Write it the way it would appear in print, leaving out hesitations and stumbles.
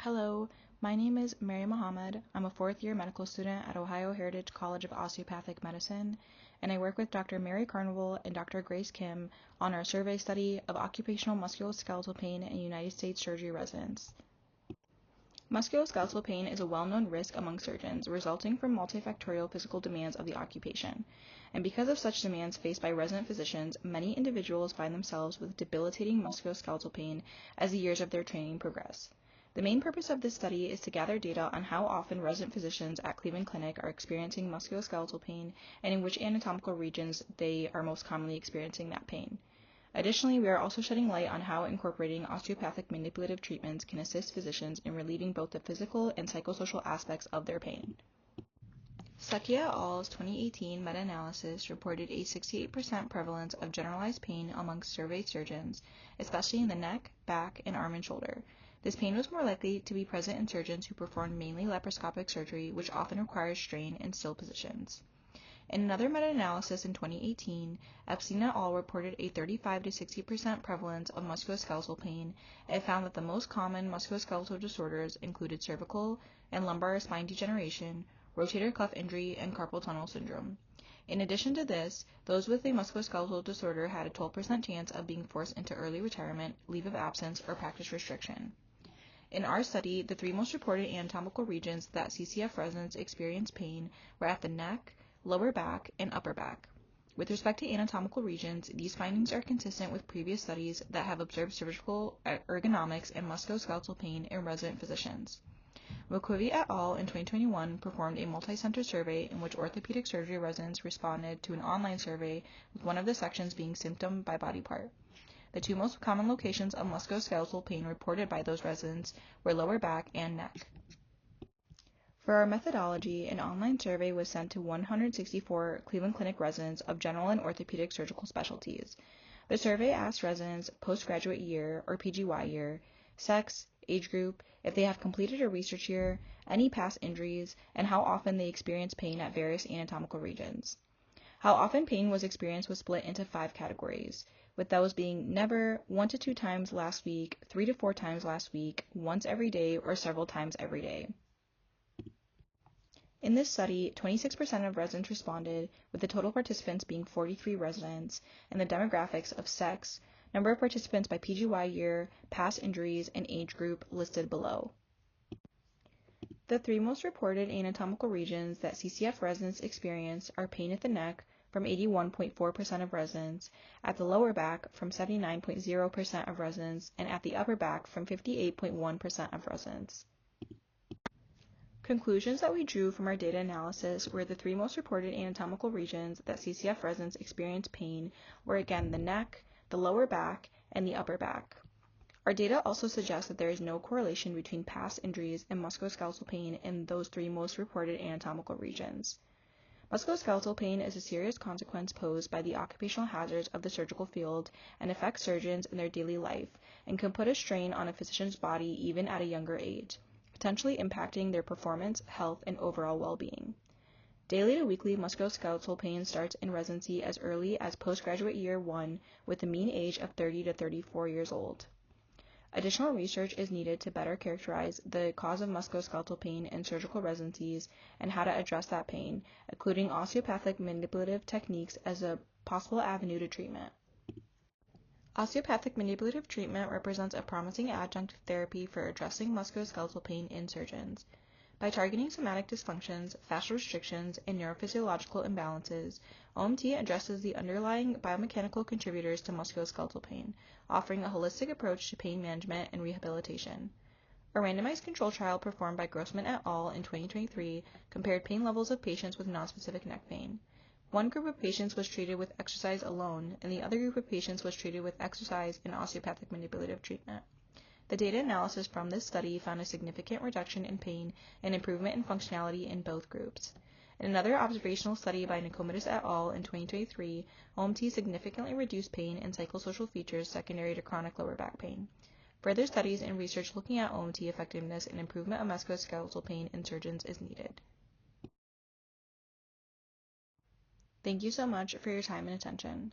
Hello, my name is Mary Mohammed. I'm a fourth-year medical student at Ohio Heritage College of Osteopathic Medicine, and I work with Dr. Mary Carnival and Dr. Grace Kim on our survey study of occupational musculoskeletal pain in United States surgery residents. Musculoskeletal pain is a well-known risk among surgeons, resulting from multifactorial physical demands of the occupation. And because of such demands faced by resident physicians, many individuals find themselves with debilitating musculoskeletal pain as the years of their training progress. The main purpose of this study is to gather data on how often resident physicians at Cleveland Clinic are experiencing musculoskeletal pain and in which anatomical regions they are most commonly experiencing that pain. Additionally, we are also shedding light on how incorporating osteopathic manipulative treatments can assist physicians in relieving both the physical and psychosocial aspects of their pain. Stuckey et al.'s 2018 meta-analysis reported a 68% prevalence of generalized pain amongst surveyed surgeons, especially in the neck, back, and arm and shoulder. This pain was more likely to be present in surgeons who performed mainly laparoscopic surgery, which often requires strain and still positions. In another meta-analysis in 2018, Epstein et al. Reported a 35 to 60% prevalence of musculoskeletal pain and found that the most common musculoskeletal disorders included cervical and lumbar spine degeneration, rotator cuff injury, and carpal tunnel syndrome. In addition to this, those with a musculoskeletal disorder had a 12% chance of being forced into early retirement, leave of absence, or practice restriction. In our study, the three most reported anatomical regions that CCF residents experienced pain were at the neck, lower back, and upper back. With respect to anatomical regions, these findings are consistent with previous studies that have observed surgical ergonomics and musculoskeletal pain in resident physicians. McQuivey et al. In 2021 performed a multi-center survey in which orthopedic surgery residents responded to an online survey with one of the sections being symptom by body part. The two most common locations of musculoskeletal pain reported by those residents were lower back and neck. For our methodology, an online survey was sent to 164 Cleveland Clinic residents of general and orthopedic surgical specialties. The survey asked residents postgraduate year or PGY year, sex, age group, if they have completed a research year, any past injuries, and how often they experience pain at various anatomical regions. How often pain was experienced was split into 5 categories, with those being never, 1 to 2 times last week, 3 to 4 times last week, once every day, or several times every day. In this study, 26% of residents responded, with the total participants being 43 residents, and the demographics of sex, number of participants by PGY year, past injuries, and age group listed below. The 3 most reported anatomical regions that CCF residents experienced are pain at the neck, from 81.4% of residents, at the lower back from 79.0% of residents, and at the upper back from 58.1% of residents. Conclusions that we drew from our data analysis were the 3 most reported anatomical regions that CCF residents experienced pain were again the neck, the lower back, and the upper back. Our data also suggests that there is no correlation between past injuries and musculoskeletal pain in those 3 most reported anatomical regions. Musculoskeletal pain is a serious consequence posed by the occupational hazards of the surgical field and affects surgeons in their daily life and can put a strain on a physician's body even at a younger age, potentially impacting their performance, health, and overall well-being. Daily to weekly musculoskeletal pain starts in residency as early as postgraduate year 1 with a mean age of 30 to 34 years old. Additional research is needed to better characterize the cause of musculoskeletal pain in surgical residencies and how to address that pain, including osteopathic manipulative techniques as a possible avenue to treatment. Osteopathic manipulative treatment represents a promising adjunct therapy for addressing musculoskeletal pain in surgeons. By targeting somatic dysfunctions, fascial restrictions, and neurophysiological imbalances, OMT addresses the underlying biomechanical contributors to musculoskeletal pain, offering a holistic approach to pain management and rehabilitation. A randomized control trial performed by Grossman et al. In 2023 compared pain levels of patients with nonspecific neck pain. One group of patients was treated with exercise alone, and the other group of patients was treated with exercise and osteopathic manipulative treatment. The data analysis from this study found a significant reduction in pain and improvement in functionality in both groups. In another observational study by Nicomedes et al. In 2023, OMT significantly reduced pain and psychosocial features secondary to chronic lower back pain. Further studies and research looking at OMT effectiveness and improvement of musculoskeletal pain in surgeons is needed. Thank you so much for your time and attention.